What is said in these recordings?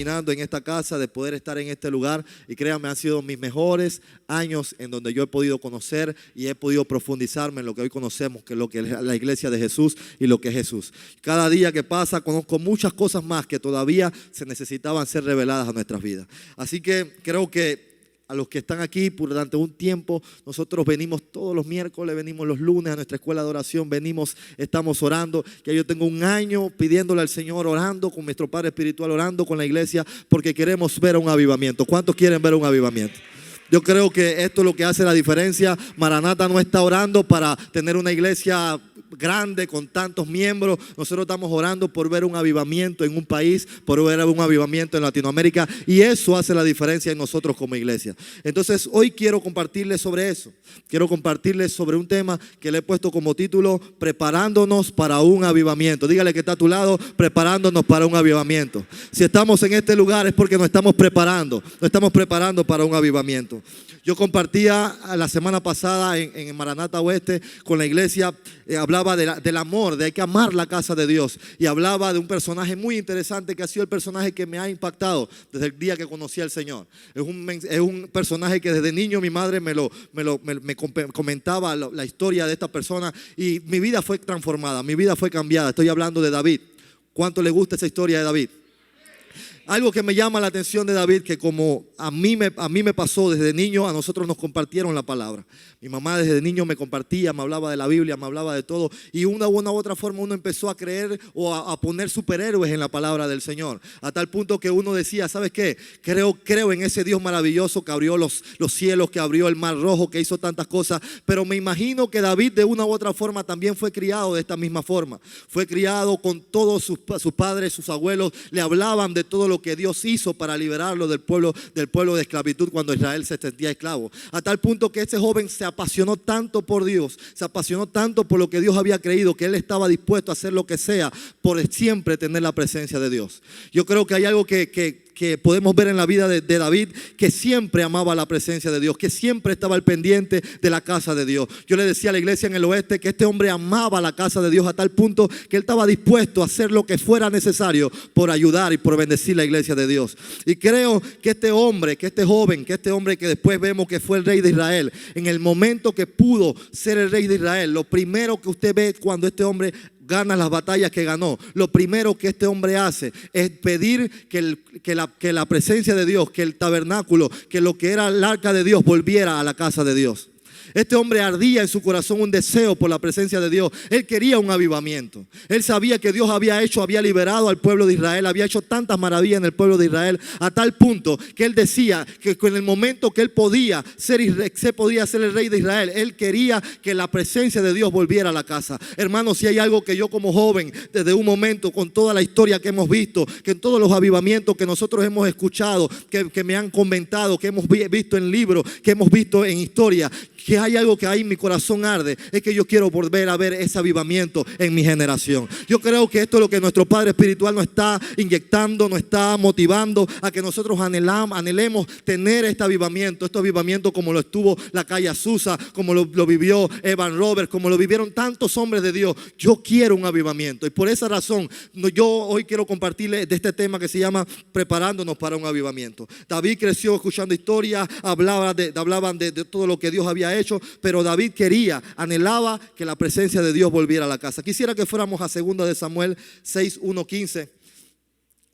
caminando en esta casa, de poder estar en este lugar. Y créanme, han sido mis mejores años en donde yo he podido conocer y he podido profundizarme en lo que hoy conocemos, que es lo que es la iglesia de Jesús y lo que es Jesús. Cada día que pasa conozco muchas cosas más que todavía se necesitaban ser reveladas a nuestras vidas. Así que creo que a los que están aquí durante un tiempo, nosotros venimos todos los miércoles, venimos los lunes a nuestra escuela de oración, estamos orando. Ya yo tengo un año pidiéndole al Señor, orando con nuestro Padre Espiritual, orando con la iglesia, porque queremos ver un avivamiento. ¿Cuántos quieren ver un avivamiento? Yo creo que esto es lo que hace la diferencia. Maranata no está orando para tener una iglesia grande con tantos miembros. Nosotros estamos orando por ver un avivamiento en un país, por ver un avivamiento en Latinoamérica, y eso hace la diferencia en nosotros como iglesia. Entonces hoy quiero compartirles sobre eso. Quiero compartirles sobre un tema que le he puesto como título: preparándonos para un avivamiento. Dígale que está a tu lado: preparándonos para un avivamiento. Si estamos en este lugar es porque nos estamos preparando para un avivamiento. Yo compartía la semana pasada en Maranata Oeste con la iglesia, hablaba del amor, de hay que amar la casa de Dios, y hablaba de un personaje muy interesante que ha sido el personaje que me ha impactado desde el día que conocí al Señor. Es un personaje que desde niño mi madre me comentaba la historia de esta persona, y mi vida fue transformada, mi vida fue cambiada. Estoy hablando de David. ¿Cuánto le gusta esa historia de David? Algo que me llama la atención de David, que como a mí me pasó desde niño, a nosotros nos compartieron la palabra. Mi mamá desde niño me compartía, me hablaba de la Biblia, me hablaba de todo. Y una u otra forma uno empezó a creer o a poner superhéroes en la palabra del Señor. A tal punto que uno decía: ¿sabes qué? Creo en ese Dios maravilloso que abrió los cielos, que abrió el mar rojo, que hizo tantas cosas. Pero me imagino que David de una u otra forma también fue criado de esta misma forma. Fue criado con todos sus padres, sus abuelos, le hablaban de todo lo que Dios hizo para liberarlo del pueblo de esclavitud cuando Israel se sentía esclavo. A tal punto que ese joven se apasionó tanto por Dios, se apasionó tanto por lo que Dios había creído, que él estaba dispuesto a hacer lo que sea por siempre tener la presencia de Dios. Yo creo que hay algo que podemos ver en la vida de David, que siempre amaba la presencia de Dios, que siempre estaba al pendiente de la casa de Dios. Yo le decía a la iglesia en el oeste que este hombre amaba la casa de Dios a tal punto que él estaba dispuesto a hacer lo que fuera necesario por ayudar y por bendecir la iglesia de Dios. Y creo que este hombre que después vemos que fue el rey de Israel, en el momento que pudo ser el rey de Israel, lo primero que usted ve cuando este hombre gana las batallas que ganó, lo primero que este hombre hace es pedir que la presencia de Dios, que el tabernáculo, que lo que era el arca de Dios volviera a la casa de Dios. Este hombre ardía en su corazón un deseo por la presencia de Dios. Él quería un avivamiento. Él sabía que Dios había liberado al pueblo de Israel, había hecho tantas maravillas en el pueblo de Israel, a tal punto que él decía que en el momento que él podía ser el rey de Israel, él quería que la presencia de Dios volviera a la casa. Hermanos, si hay algo que yo como joven, desde un momento, con toda la historia que hemos visto, que en todos los avivamientos que nosotros hemos escuchado, que me han comentado, que hemos visto en libros, que hemos visto en historia, que hay algo que ahí en mi corazón arde, es que yo quiero volver a ver ese avivamiento en mi generación. Yo creo que esto es lo que nuestro Padre Espiritual nos está inyectando, nos está motivando a que nosotros anhelemos tener este avivamiento como lo estuvo la calle Azusa, como lo vivió Evan Roberts, como lo vivieron tantos hombres de Dios. Yo quiero un avivamiento, y por esa razón yo hoy quiero compartirles de este tema que se llama preparándonos para un avivamiento. David creció escuchando historias, hablaban de todo lo que Dios había hecho, pero David anhelaba que la presencia de Dios volviera a la casa. Quisiera que fuéramos a 2 de Samuel 6:1-15.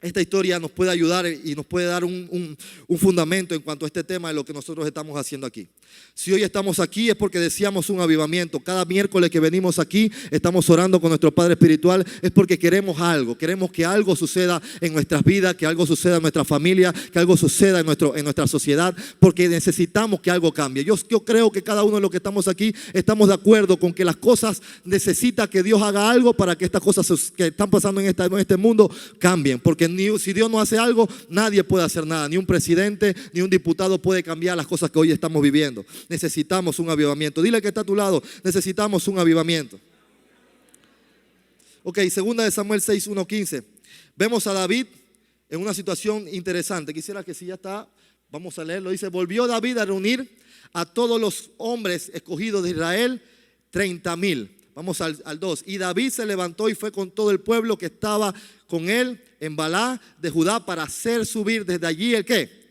Esta historia nos puede ayudar y nos puede dar un fundamento en cuanto a este tema de lo que nosotros estamos haciendo aquí. Si hoy estamos aquí es porque deseamos un avivamiento. Cada miércoles que venimos aquí estamos orando con nuestro Padre Espiritual, es porque queremos algo. Queremos que algo suceda en nuestras vidas, que algo suceda en nuestra familia, que algo suceda en nuestra sociedad, porque necesitamos que algo cambie. Yo creo que cada uno de los que estamos aquí estamos de acuerdo con que las cosas necesitan que Dios haga algo para que estas cosas que están pasando en este mundo cambien, porque si Dios no hace algo, nadie puede hacer nada. Ni un presidente, ni un diputado puede cambiar las cosas que hoy estamos viviendo. Necesitamos un avivamiento. Dile que está a tu lado: necesitamos un avivamiento. Ok, 2 de Samuel 6:1-15. Vemos a David en una situación interesante. Quisiera que si ya está, vamos a leerlo. Dice: volvió David a reunir a todos los hombres escogidos de Israel, 30,000. Vamos al 2. Y David se levantó y fue con todo el pueblo que estaba con él En Balá de Judá, para hacer subir desde allí el ¿qué?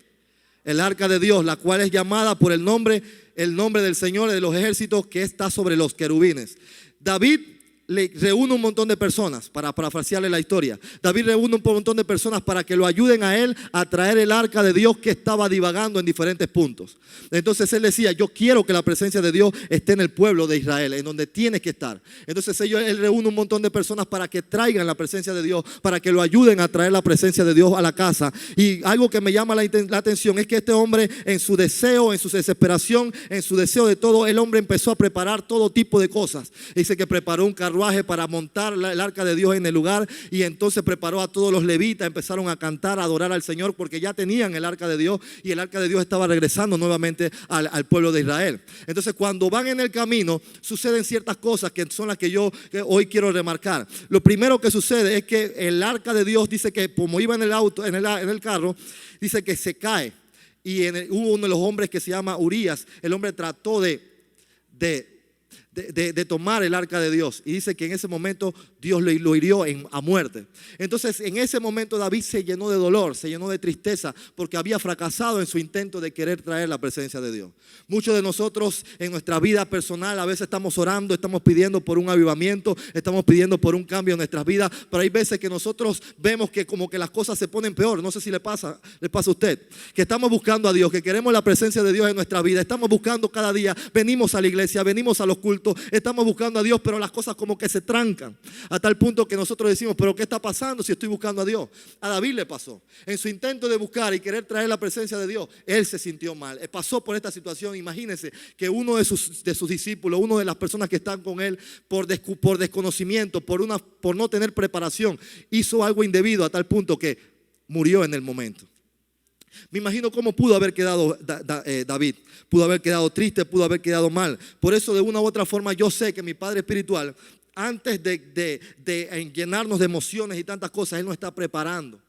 El arca de Dios, la cual es llamada por el nombre del Señor de los ejércitos, que está sobre los querubines. David le reúne un montón de personas, para parafrasearle la historia. David reúne un montón de personas para que lo ayuden a él a traer el arca de Dios, que estaba divagando en diferentes puntos. Entonces él decía, yo quiero que la presencia de Dios esté en el pueblo de Israel, en donde tiene que estar. Entonces él reúne un montón de personas para que traigan la presencia de Dios, para que lo ayuden a traer la presencia de Dios a la casa. Y algo que me llama la atención es que este hombre, en su deseo, en su desesperación, en su deseo de todo, el hombre empezó a preparar todo tipo de cosas. Dice que preparó un carruaje para montar el arca de Dios en el lugar, y entonces preparó a todos los levitas, empezaron a cantar, a adorar al Señor, porque ya tenían el arca de Dios, y el arca de Dios estaba regresando nuevamente al pueblo de Israel. Entonces cuando van en el camino suceden ciertas cosas que son las que hoy quiero remarcar. Lo primero que sucede es que el arca de Dios, dice que como iba en el auto, en el carro, dice que se cae, y hubo uno de los hombres que se llama Urías. El hombre trató de tomar el arca de Dios, y dice que en ese momento Dios lo hirió a muerte. Entonces en ese momento David se llenó de dolor, se llenó de tristeza, porque había fracasado en su intento de querer traer la presencia de Dios. Muchos de nosotros en nuestra vida personal a veces estamos orando, estamos pidiendo por un avivamiento, estamos pidiendo por un cambio en nuestras vidas, pero hay veces que nosotros vemos que como que las cosas se ponen peor. No sé si le pasa a usted, que estamos buscando a Dios, que queremos la presencia de Dios en nuestra vida, estamos buscando cada día, venimos a la iglesia, venimos a los cultos, estamos buscando a Dios, pero las cosas como que se trancan, a tal punto que nosotros decimos, pero ¿qué está pasando si estoy buscando a Dios? A David le pasó. En su intento de buscar y querer traer la presencia de Dios, él se sintió mal, pasó por esta situación. Imagínense que uno de sus discípulos, una de las personas que están con él, por desconocimiento, por no tener preparación, hizo algo indebido, a tal punto que murió en el momento. Me imagino cómo pudo haber quedado David. Pudo haber quedado triste, pudo haber quedado mal. Por eso de una u otra forma yo sé que mi padre espiritual, antes de llenarnos de emociones y tantas cosas, él nos está preparando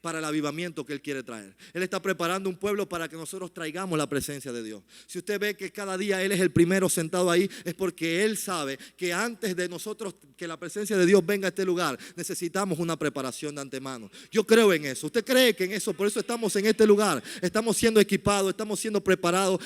para el avivamiento que él quiere traer. Él está preparando un pueblo para que nosotros traigamos la presencia de Dios. Si usted ve que cada día él es el primero sentado ahí, es porque él sabe que antes de nosotros que la presencia de Dios venga a este lugar, necesitamos una preparación de antemano. Yo creo en eso. ¿Usted cree que en eso? Por eso estamos en este lugar. Estamos siendo equipados, estamos siendo preparados,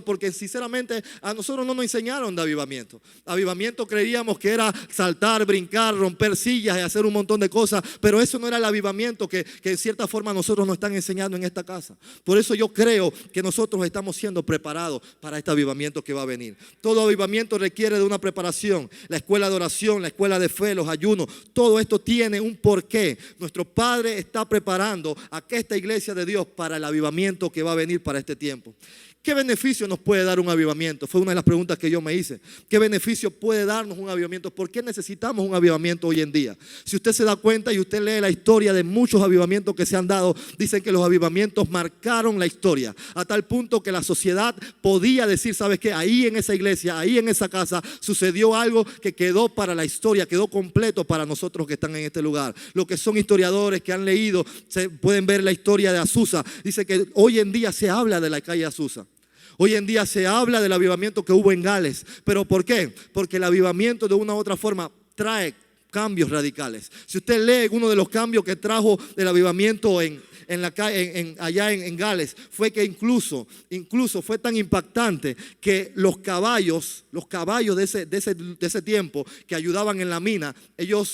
porque sinceramente a nosotros no nos enseñaron de avivamiento. Avivamiento creíamos que era saltar, brincar, romper sillas y hacer un montón de cosas, pero eso no era el avivamiento que en cierta forma nosotros nos están enseñando en esta casa. Por eso yo creo que nosotros estamos siendo preparados para este avivamiento que va a venir. Todo avivamiento requiere de una preparación. La escuela de oración, la escuela de fe, los ayunos, todo esto tiene un porqué. Nuestro Padre está preparando a esta iglesia de Dios para el avivamiento que va a venir para este tiempo. ¿Qué beneficio nos puede dar un avivamiento? Fue una de las preguntas que yo me hice. ¿Qué beneficio puede darnos un avivamiento? ¿Por qué necesitamos un avivamiento hoy en día? Si usted se da cuenta y usted lee la historia de muchos avivamientos que se han dado, dicen que los avivamientos marcaron la historia, a tal punto que la sociedad podía decir, ¿sabes qué? Ahí en esa iglesia, ahí en esa casa sucedió algo que quedó para la historia, quedó completo para nosotros que están en este lugar. Los que son historiadores, que han leído, pueden ver la historia de Azusa. Dice que hoy en día se habla de la calle Azusa. Hoy en día se habla del avivamiento que hubo en Gales. ¿Pero por qué? Porque el avivamiento de una u otra forma trae cambios radicales. Si usted lee uno de los cambios que trajo el avivamiento allá en Gales, fue que incluso fue tan impactante que los caballos de ese tiempo que ayudaban en la mina,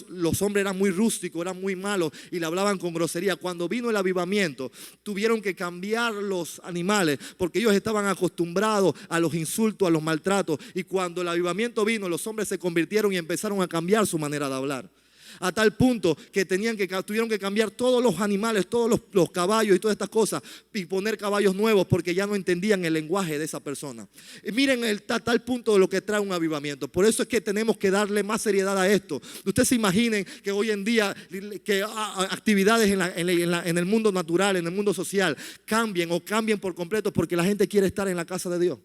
los hombres eran muy rústicos, eran muy malos y le hablaban con grosería. Cuando vino el avivamiento, tuvieron que cambiar los animales porque ellos estaban acostumbrados a los insultos, a los maltratos, y cuando el avivamiento vino, los hombres se convirtieron y empezaron a cambiar su manera de hablar. A tal punto que tuvieron que cambiar todos los animales, todos los caballos y todas estas cosas, y poner caballos nuevos porque ya no entendían el lenguaje de esa persona. Y miren tal punto de lo que trae un avivamiento. Por eso es que tenemos que darle más seriedad a esto. Ustedes se imaginen que hoy en día que actividades en el mundo natural, en el mundo social, cambien por completo porque la gente quiere estar en la casa de Dios.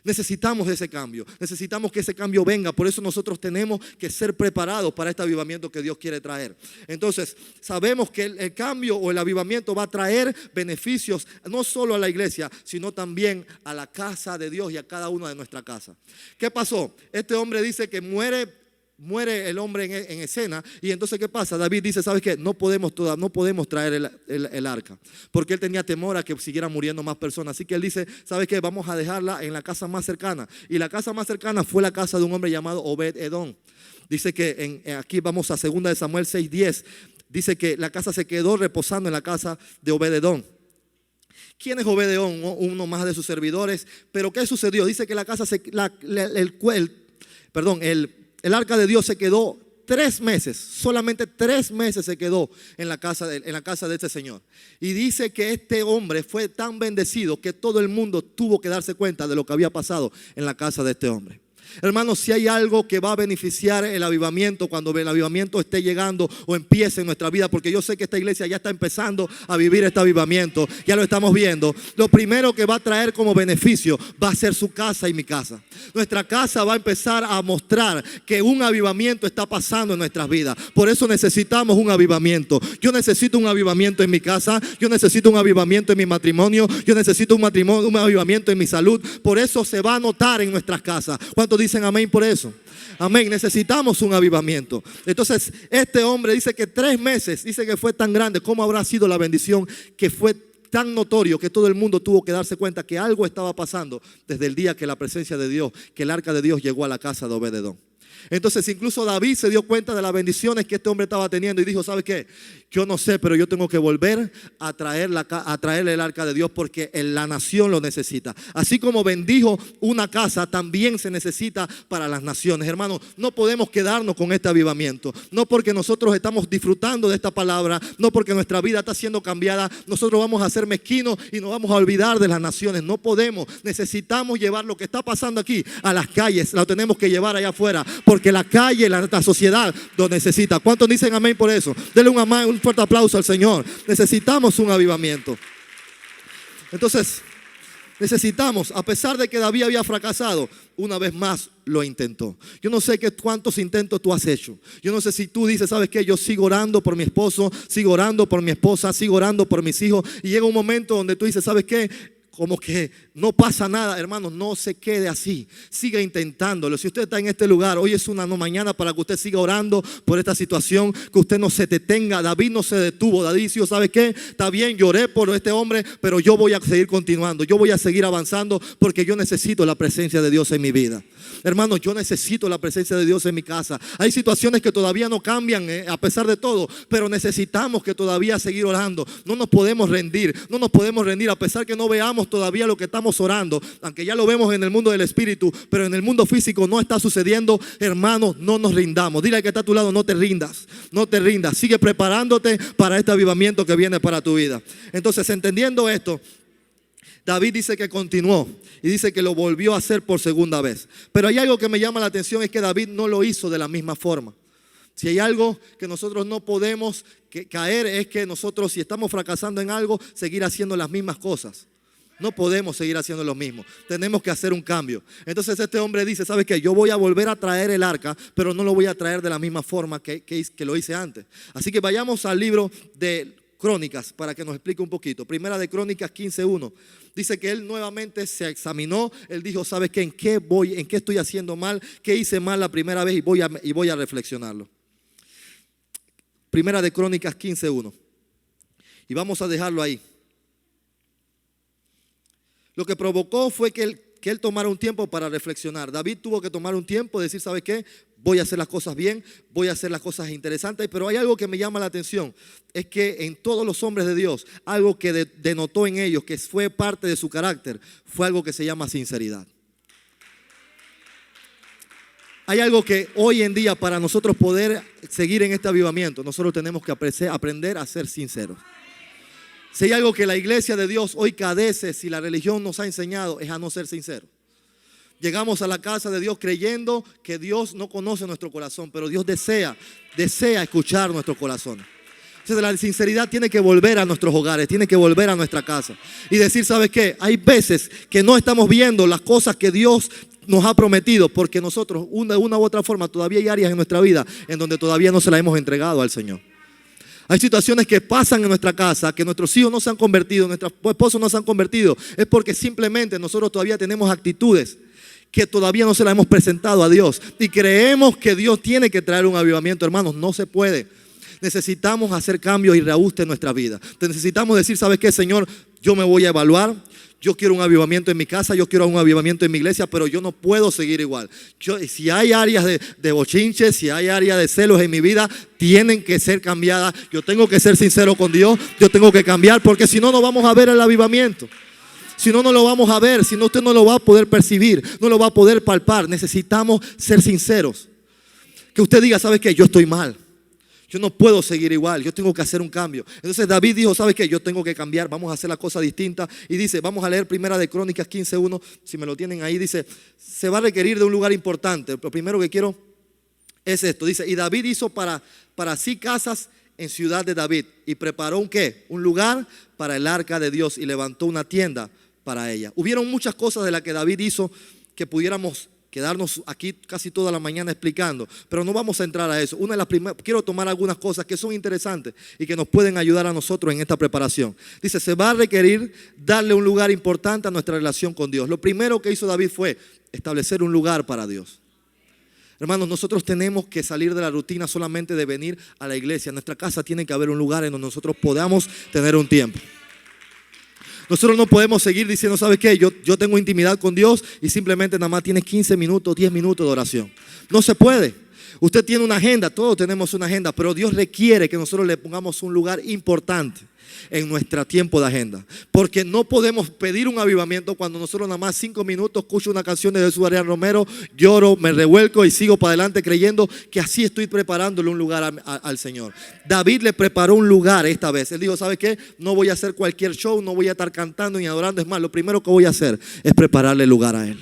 Necesitamos ese cambio, necesitamos que ese cambio venga. Por eso nosotros tenemos que ser preparados para este avivamiento que Dios quiere traer. Entonces sabemos que el cambio o el avivamiento va a traer beneficios no solo a la iglesia, sino también a la casa de Dios y a cada una de nuestra casa. ¿Qué pasó? Este hombre dice que muere muere el hombre en escena. Y entonces, ¿qué pasa? David dice, ¿sabes qué? No podemos traer el arca, porque él tenía temor a que siguieran muriendo más personas. Así que él dice, ¿sabes qué? Vamos a dejarla en la casa más cercana. Y la casa más cercana fue la casa de un hombre llamado Obed-Edom. Dice que aquí vamos a 2 de Samuel 6:10. Dice que la casa se quedó reposando en la casa de Obed-Edom. ¿Quién es Obed-Edom? Uno más de sus servidores. Pero ¿qué sucedió? Dice que la casa el arca de Dios se quedó 3 meses, solamente 3 meses se quedó en la casa de este señor. Y dice que este hombre fue tan bendecido que todo el mundo tuvo que darse cuenta de lo que había pasado en la casa de este hombre. Hermanos, si hay algo que va a beneficiar el avivamiento cuando el avivamiento esté llegando o empiece en nuestra vida, porque yo sé que esta iglesia ya está empezando a vivir este avivamiento, ya lo estamos viendo. Lo primero que va a traer como beneficio va a ser su casa y mi casa. Nuestra casa va a empezar a mostrar que un avivamiento está pasando en nuestras vidas. Por eso necesitamos un avivamiento. Yo necesito un avivamiento en mi casa, yo necesito un avivamiento en mi matrimonio, yo necesito un avivamiento en mi salud. Por eso se va a notar en nuestras casas. ¿Cuántos dicen amén por eso? Amén, necesitamos un avivamiento. Entonces este hombre dice que 3 meses, dice que fue tan grande. ¿Cómo habrá sido la bendición que fue tan notorio que todo el mundo tuvo que darse cuenta que algo estaba pasando desde el día que la presencia de Dios, que el arca de Dios llegó a la casa de Obed-Edom? Entonces incluso David se dio cuenta de las bendiciones que este hombre estaba teniendo y dijo, ¿sabe qué? Yo no sé, pero yo tengo que volver a traerle el arca de Dios, porque la nación lo necesita. Así como bendijo una casa, también se necesita para las naciones. Hermanos, no podemos quedarnos con este avivamiento. No porque nosotros estamos disfrutando de esta palabra, no porque nuestra vida está siendo cambiada, nosotros vamos a ser mezquinos y nos vamos a olvidar de las naciones. No podemos. Necesitamos llevar lo que está pasando aquí a las calles. Lo tenemos que llevar allá afuera, porque la calle, la sociedad lo necesita. ¿Cuántos dicen amén por eso? Denle un fuerte aplauso al Señor. Necesitamos un avivamiento. Entonces, necesitamos, a pesar de que David había fracasado, una vez más lo intentó. Yo no sé cuántos intentos tú has hecho. Yo no sé si tú dices, ¿sabes qué? Yo sigo orando por mi esposo, sigo orando por mi esposa, sigo orando por mis hijos. Y llega un momento donde tú dices, ¿sabes qué? Como que no pasa nada. Hermanos, no se quede así. Siga intentándolo. Si usted está en este lugar, hoy es una mañana para que usted siga orando por esta situación, que usted no se detenga. David no se detuvo. David dijo, ¿sabe qué? Está bien, lloré por este hombre, pero yo voy a seguir continuando. Yo voy a seguir avanzando, porque yo necesito la presencia de Dios en mi vida. Hermanos, yo necesito la presencia de Dios en mi casa. Hay situaciones que todavía no cambian a pesar de todo, pero necesitamos que todavía seguir orando. No nos podemos rendir. No nos podemos rendir a pesar que no veamos todavía lo que estamos orando, aunque ya lo vemos en el mundo del espíritu, pero en el mundo físico no está sucediendo. Hermanos, no nos rindamos. Dile al que está a tu lado, no te rindas, no te rindas. Sigue preparándote para este avivamiento que viene para tu vida. Entonces, entendiendo esto, David dice que continuó y dice que lo volvió a hacer por segunda vez. Pero hay algo que me llama la atención, es que David no lo hizo de la misma forma. Si hay algo que nosotros no podemos caer, es que nosotros, si estamos fracasando en algo, seguir haciendo las mismas cosas. No podemos seguir haciendo lo mismo. Tenemos que hacer un cambio. Entonces este hombre dice, ¿sabes qué? Yo voy a volver a traer el arca, pero no lo voy a traer de la misma forma que lo hice antes. Así que vayamos al libro de Crónicas para que nos explique un poquito. Primera de Crónicas 15:1. Dice que él nuevamente se examinó. Él dijo, ¿sabes qué? ¿En qué estoy haciendo mal? ¿Qué hice mal la primera vez? Y voy a reflexionarlo. Primera de Crónicas 15:1. Y vamos a dejarlo ahí. Lo que provocó fue que él tomara un tiempo para reflexionar. David tuvo que tomar un tiempo, decir, ¿sabe qué? Voy a hacer las cosas bien, voy a hacer las cosas interesantes. Pero hay algo que me llama la atención, es que en todos los hombres de Dios, algo que denotó en ellos, que fue parte de su carácter, fue algo que se llama sinceridad. Hay algo que hoy en día, para nosotros poder seguir en este avivamiento, nosotros tenemos que aprender a ser sinceros. Si hay algo que la iglesia de Dios hoy cadece, si la religión nos ha enseñado, es a no ser sincero. Llegamos a la casa de Dios creyendo que Dios no conoce nuestro corazón, pero Dios desea escuchar nuestro corazón. Entonces la sinceridad tiene que volver a nuestros hogares, tiene que volver a nuestra casa. Y decir, ¿sabes qué? Hay veces que no estamos viendo las cosas que Dios nos ha prometido, porque nosotros, de una u otra forma, todavía hay áreas en nuestra vida en donde todavía no se las hemos entregado al Señor. Hay situaciones que pasan en nuestra casa, que nuestros hijos no se han convertido, nuestros esposos no se han convertido. Es porque simplemente nosotros todavía tenemos actitudes que todavía no se la hemos presentado a Dios y creemos que Dios tiene que traer un avivamiento, hermanos, no se puede. Necesitamos hacer cambios y reajuste en nuestra vida. Necesitamos decir, ¿sabes qué, Señor? Yo me voy a evaluar. Yo quiero un avivamiento en mi casa, yo quiero un avivamiento en mi iglesia, pero yo no puedo seguir igual. Si hay áreas de bochinche, si hay áreas de celos en mi vida, tienen que ser cambiadas. Yo tengo que ser sincero con Dios, yo tengo que cambiar, porque si no, no vamos a ver el avivamiento. Si no, no lo vamos a ver, si no, usted no lo va a poder percibir, no lo va a poder palpar. Necesitamos ser sinceros. Que usted diga, ¿sabes qué? Yo estoy mal. Yo no puedo seguir igual, yo tengo que hacer un cambio. Entonces David dijo, ¿sabes qué? Yo tengo que cambiar, vamos a hacer la cosa distinta. Y dice, vamos a leer Primera de Crónicas 15:1, si me lo tienen ahí, dice, se va a requerir de un lugar importante. Lo primero que quiero es esto, dice, y David hizo para sí casas en ciudad de David. Y preparó un ¿qué? Un lugar para el arca de Dios y levantó una tienda para ella. Hubieron muchas cosas de las que David hizo que pudiéramos quedarnos aquí casi toda la mañana explicando, pero no vamos a entrar a eso. Una de las primeras, quiero tomar algunas cosas que son interesantes y que nos pueden ayudar a nosotros en esta preparación. Dice, se va a requerir darle un lugar importante a nuestra relación con Dios. Lo primero que hizo David fue establecer un lugar para Dios. Hermanos, nosotros tenemos que salir de la rutina solamente de venir a la iglesia. En nuestra casa tiene que haber un lugar en donde nosotros podamos tener un tiempo. Nosotros no podemos seguir diciendo, ¿sabes qué? Yo tengo intimidad con Dios y simplemente nada más tiene 15 minutos, 10 minutos de oración. No se puede. Usted tiene una agenda, todos tenemos una agenda, pero Dios requiere que nosotros le pongamos un lugar importante en nuestro tiempo de agenda. Porque no podemos pedir un avivamiento cuando nosotros nada más 5 minutos escucho una canción de Jesús Arián Romero, lloro, me revuelco y sigo para adelante creyendo que así estoy preparándole un lugar al Señor. David le preparó un lugar esta vez. Él dijo, ¿sabes qué? No voy a hacer cualquier show, no voy a estar cantando ni adorando. Es más, lo primero que voy a hacer es prepararle lugar a Él.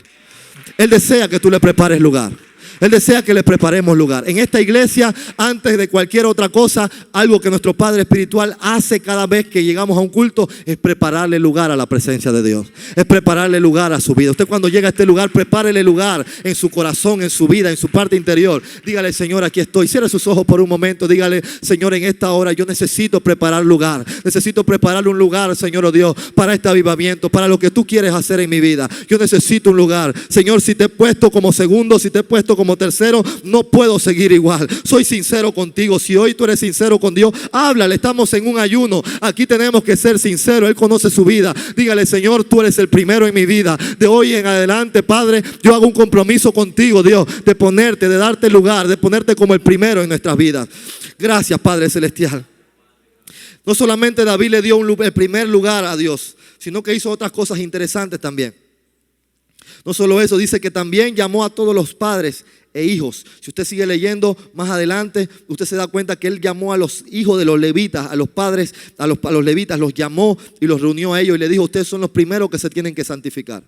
Él desea que tú le prepares lugar. Él desea que le preparemos lugar. En esta iglesia, antes de cualquier otra cosa, algo que nuestro Padre Espiritual hace cada vez que llegamos a un culto es prepararle lugar a la presencia de Dios. Es prepararle lugar a su vida. Usted cuando llega a este lugar, prepárele lugar en su corazón, en su vida, en su parte interior. Dígale, Señor, aquí estoy. Cierre sus ojos por un momento. Dígale, Señor, en esta hora yo necesito preparar lugar. Necesito preparar un lugar, Señor, oh Dios, para este avivamiento, para lo que tú quieres hacer en mi vida. Yo necesito un lugar. Señor, si te he puesto como segundo, si te he puesto como tercero, no puedo seguir igual. Soy sincero contigo. Si hoy tú eres sincero con Dios, háblale. Estamos en un ayuno. Aquí tenemos que ser sinceros. Él conoce su vida. Dígale, Señor, tú eres el primero en mi vida. De hoy en adelante, Padre, yo hago un compromiso contigo, Dios, de ponerte, de darte lugar, de ponerte como el primero en nuestras vidas. Gracias, Padre Celestial. No solamente David le dio el primer lugar a Dios, sino que hizo otras cosas interesantes también. No solo eso, dice que también llamó a todos los padres e hijos. Si usted sigue leyendo más adelante, usted se da cuenta que él llamó a los hijos de los levitas, a los padres, a los levitas, los llamó y los reunió a ellos y le dijo, ustedes son los primeros que se tienen que santificar.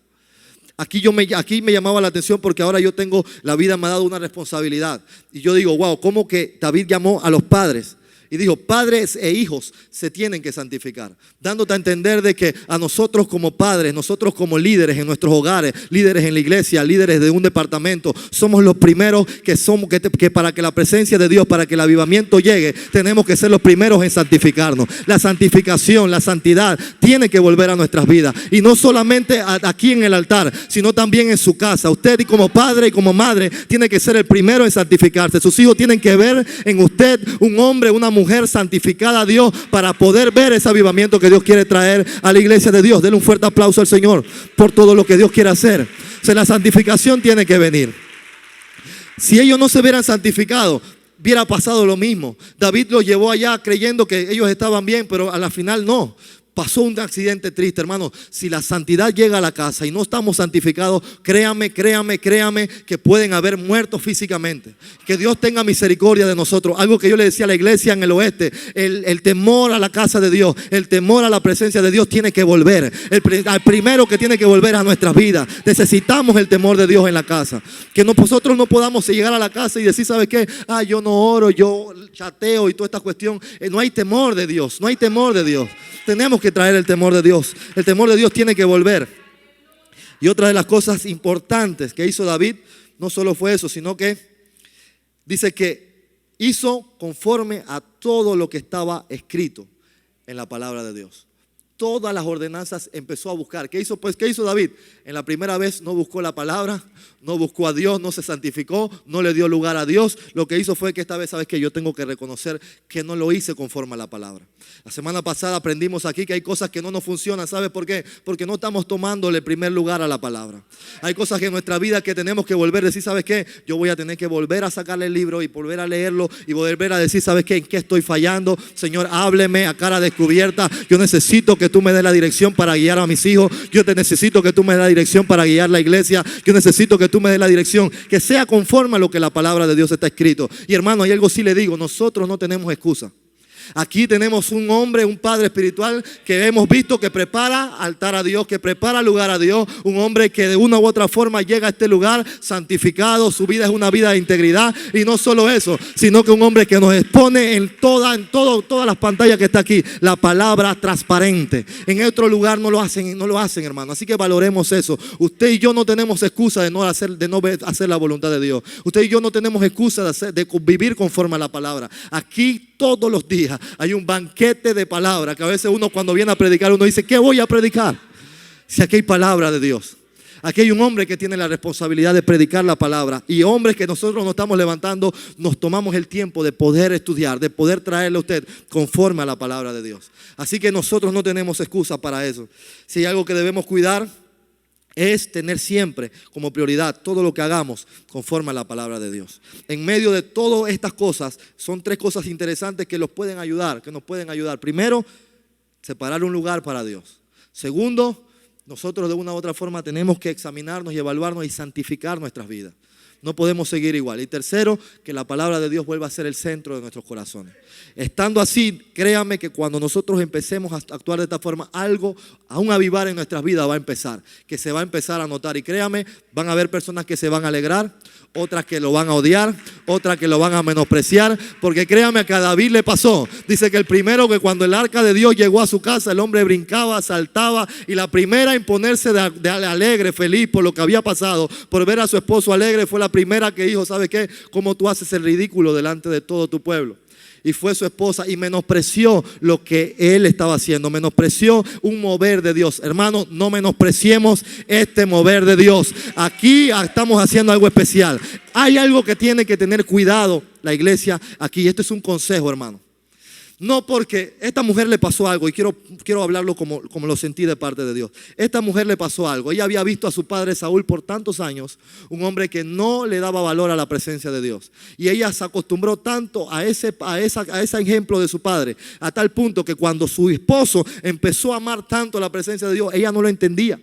Aquí me llamaba la atención porque ahora yo tengo, la vida me ha dado una responsabilidad. Y yo digo, wow, ¿cómo que David llamó a los padres? Y dijo, padres e hijos se tienen que santificar, dándote a entender de que a nosotros como padres, nosotros como líderes en nuestros hogares, líderes en la iglesia, líderes de un departamento, somos los primeros que para que la presencia de Dios, para que el avivamiento llegue, tenemos que ser los primeros en santificarnos. La santificación, la santidad tiene que volver a nuestras vidas. Y no solamente aquí en el altar, sino también en su casa. Usted y como padre y como madre tiene que ser el primero en santificarse. Sus hijos tienen que ver en usted un hombre, una mujer santificada a Dios para poder ver ese avivamiento que Dios quiere traer a la iglesia de Dios. Denle un fuerte aplauso al Señor por todo lo que Dios quiere hacer. O sea, la santificación tiene que venir. Si ellos no se hubieran santificado, hubiera pasado lo mismo. David los llevó allá creyendo que ellos estaban bien, pero a la final no. Pasó un accidente triste, hermano. Si la santidad llega a la casa y no estamos santificados, créame que pueden haber muertos físicamente. Que Dios tenga misericordia de nosotros. Algo que yo le decía a la iglesia en el oeste, el temor a la casa de Dios, el temor a la presencia de Dios tiene que volver. El primero que tiene que volver a nuestras vidas. Necesitamos el temor de Dios en la casa. Que nosotros no podamos llegar a la casa y decir, ¿sabe qué? Yo no oro, yo chateo y toda esta cuestión. No hay temor de Dios, no hay temor de Dios. Tenemos que traer el temor de Dios. El temor de Dios tiene que volver. Y otra de las cosas importantes que hizo David, no solo fue eso, sino que dice que hizo conforme a todo lo que estaba escrito en la palabra de Dios. todas las ordenanzas empezó a buscar. ¿Qué hizo? Pues, ¿qué hizo David? En la primera vez no buscó la palabra, no buscó a Dios, no se santificó, no le dio lugar a Dios. Lo que hizo fue que esta vez, ¿sabes qué? Yo tengo que reconocer que no lo hice conforme a la palabra. La semana pasada aprendimos aquí que hay cosas que no nos funcionan. ¿Sabes por qué? Porque no estamos tomándole primer lugar a la palabra. Hay cosas en nuestra vida que tenemos que volver a decir, ¿sabes qué? Yo voy a tener que volver a sacarle el libro y volver a leerlo y volver a decir, ¿sabes qué? ¿En qué estoy fallando? Señor, hábleme a cara descubierta. Yo necesito que tú me des la dirección para guiar a mis hijos. Yo te necesito que tú me des la dirección para guiar la iglesia. Yo necesito que tú me des la dirección que sea conforme a lo que la palabra de Dios está escrito. Y hermano, hay algo sí le digo, nosotros no tenemos excusa. Aquí tenemos un hombre, un padre espiritual que hemos visto que prepara altar a Dios, que prepara lugar a Dios. Un hombre que de una u otra forma llega a este lugar santificado. Su vida es una vida de integridad. Y no solo eso, sino que un hombre que nos expone en todas las pantallas que está aquí, la palabra transparente. En otro lugar no lo hacen, hermano. Así que valoremos eso. Usted y yo no tenemos excusa de no hacer la voluntad de Dios. Usted y yo no tenemos excusa de vivir conforme a la palabra. Aquí todos los días hay un banquete de palabra que a veces uno cuando viene a predicar uno dice, ¿qué voy a predicar? Si aquí hay palabra de Dios. Aquí hay un hombre que tiene la responsabilidad de predicar la palabra. Y hombres que nosotros nos estamos levantando, nos tomamos el tiempo de poder estudiar, de poder traerle a usted conforme a la palabra de Dios. Así que nosotros no tenemos excusa para eso. Si hay algo que debemos cuidar, es tener siempre como prioridad todo lo que hagamos conforme a la palabra de Dios. En medio de todas estas cosas, son tres cosas interesantes que nos pueden ayudar. Primero, separar un lugar para Dios. Segundo, nosotros de una u otra forma tenemos que examinarnos y evaluarnos y santificar nuestras vidas. No podemos seguir igual. Y tercero, que la palabra de Dios vuelva a ser el centro de nuestros corazones. Estando así, créame que cuando nosotros empecemos a actuar de esta forma, algo, a un avivar en nuestras vidas va a empezar. Que se va a empezar a notar. Y créame, van a haber personas que se van a alegrar, otras que lo van a odiar, otras que lo van a menospreciar. Porque créame que a David le pasó. Dice que el primero que cuando el arca de Dios llegó a su casa, el hombre brincaba, saltaba. Y la primera en ponerse de alegre, feliz por lo que había pasado, por ver a su esposo alegre, fue la primera que dijo, ¿sabe qué? ¿Cómo tú haces el ridículo delante de todo tu pueblo? Y fue su esposa y menospreció lo que él estaba haciendo. Menospreció un mover de Dios. Hermano, no menospreciemos este mover de Dios. Aquí estamos haciendo algo especial. Hay algo que tiene que tener cuidado la iglesia aquí. Este es un consejo, hermano. No, porque esta mujer le pasó algo y quiero hablarlo como lo sentí de parte de Dios. Esta mujer le pasó algo. Ella había visto a su padre Saúl por tantos años, un hombre que no le daba valor a la presencia de Dios. Y ella se acostumbró tanto a ese ejemplo de su padre, a tal punto que cuando su esposo empezó a amar tanto la presencia de Dios, ella no lo entendía.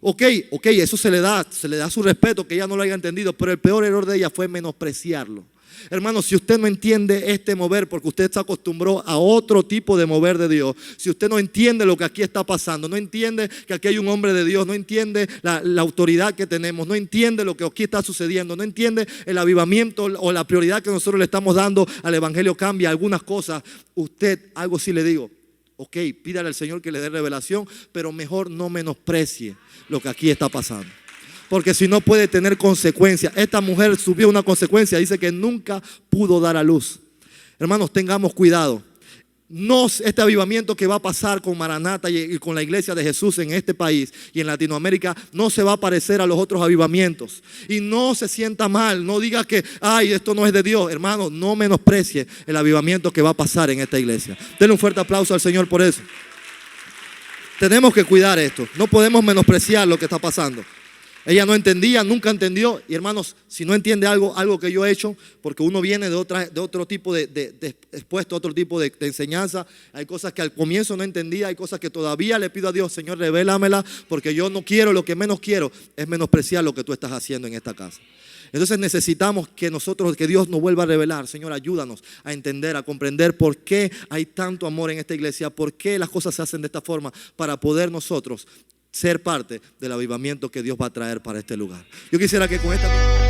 Ok, eso se le da su respeto, que ella no lo haya entendido, pero el peor error de ella fue menospreciarlo. Hermano, si usted no entiende este mover porque usted se acostumbró a otro tipo de mover de Dios, si usted no entiende lo que aquí está pasando, no entiende que aquí hay un hombre de Dios, no entiende la autoridad que tenemos, no entiende lo que aquí está sucediendo, no entiende el avivamiento o la prioridad que nosotros le estamos dando al evangelio, cambia algunas cosas, usted, algo sí le digo, ok, pídale al Señor que le dé revelación, pero mejor no menosprecie lo que aquí está pasando. Porque si no puede tener consecuencias. Esta mujer subió una consecuencia. Dice que nunca pudo dar a luz. Hermanos, tengamos cuidado. Este avivamiento que va a pasar con Maranata y con la iglesia de Jesús en este país y en Latinoamérica no se va a parecer a los otros avivamientos. Y no se sienta mal. No diga que, esto no es de Dios. Hermano, no menosprecie el avivamiento que va a pasar en esta iglesia. Denle un fuerte aplauso al Señor por eso. Tenemos que cuidar esto. No podemos menospreciar lo que está pasando. Ella no entendía, nunca entendió. Y hermanos, si no entiende algo que yo he hecho, porque uno viene de otro tipo de expuesto, otro tipo de enseñanza. Hay cosas que al comienzo no entendía, hay cosas que todavía le pido a Dios, Señor, revélamela, porque yo no quiero, lo que menos quiero es menospreciar lo que tú estás haciendo en esta casa. Entonces necesitamos que Dios nos vuelva a revelar. Señor, ayúdanos a entender, a comprender por qué hay tanto amor en esta iglesia, por qué las cosas se hacen de esta forma, para poder nosotros ser parte del avivamiento que Dios va a traer para este lugar. Yo quisiera que con esta...